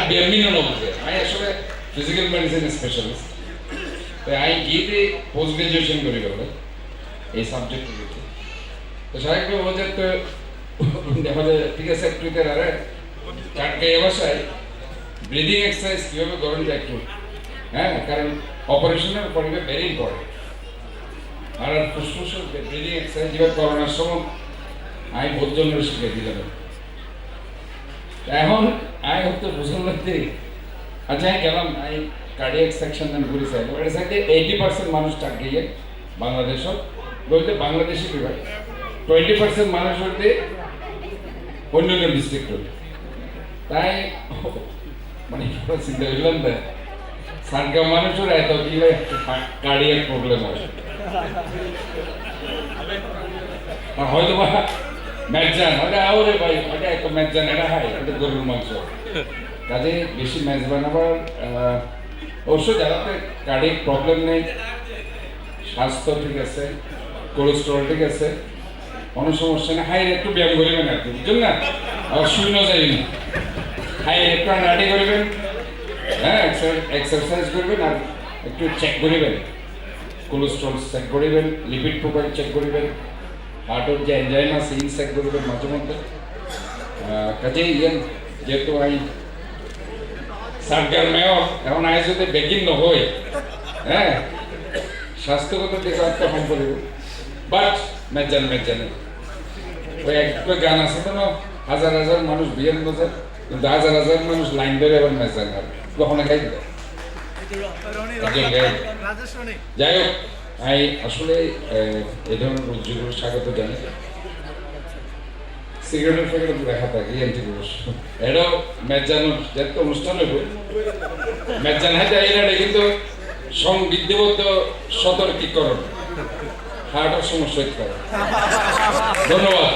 বিএমইনো নবুঝে আমি আসলে physical medicine specialist তো আমি গিয়ে পোস্ট গ্রাজুয়েশন করি বলে এই সাবজেক্ট গুলোতে তো স্বাভাবিকভাবে বোঝার তো আমাদের ঠিক আছে একটু আরে চাটকে ভাষায় ব্রিদিং এক্সারসাইজ কীভাবে করেন যায় একটু হ্যাঁ কারণ অপারেশনের পরে ভেরি ইম্পর্টেন্ট আর ফুসফুসের ব্রিদিং এক্সারসাইজ যেভাবে করোনার সময় আমি বোধজন শিখে দিলাম এখন আমি হয়তো বুঝলাম লাগতে আচ্ছা আমি গেলাম আমি কার্ডিয়াক সেকশন আমি ঘুরে চাইলাম এটা সাইডে 80% মানুষ টাক গিয়ে বাংলাদেশও বলতে বাংলাদেশি বিভাগ 20% মানুষ হতে অন্য অন্য ডিস্ট্রিক্ট হতে তাই মানে চিন্তা করলাম না সারগা মানুষের এত দিলে কার্ডিয়াক প্রবলেম হয় হয়তো বা ম্যাকজান ওটা আওরে ভাই ওটা একটা ম্যাকজান এটা হয় এটা গরুর মাংস কাজে বেশি ম্যাচ বানাবার অবশ্য যারাতে কার্ডিয়াক প্রবলেম নেই স্বাস্থ্য ঠিক আছে কোলেস্টেরল ঠিক আছে কোনো সমস্যা নেই হাই একটু ব্যায়াম করবেন আর কি বুঝলেন না আবার শুনো যায়নি হাই একটু রাডি করবেন হ্যাঁ এক্সারসাইজ করবেন আর একটু চেক করবেন কোলেস্টেরল চেক করবেন লিপিড প্রোফাইল চেক করবেন হার্টের যে এনজাইম আছে ইন চেক করবেন মাঝে মধ্যে কাজে ইয়েন যেহেতু আমি সার্কার মেয়র এখন আয় যদি বেগিন নহয় হ্যাঁ স্বাস্থ্যগত দিকে একটা ফোন করিব বাট মেজানে ওই একটা গান আছে তো হাজার হাজার মানুষ বিয়ের বোঝে কিন্তু হাজার হাজার মানুষ লাইন ধরে আবার মেজান আর কখনো খাই দিবে যাই হোক আমি আসলে এই ধরনের উদ্যোগ স্বাগত জানাই সিগারেটের প্যাকেট দেখা থাকে এন্টিভিরুস এটাও মেজানোর যেহেতু অনুষ্ঠান হইব মেজান হয় এটা কিন্তু সংবিধিবদ্ধ সতর্কীকরণ হার্টের সমস্যা হতে পারে ধন্যবাদ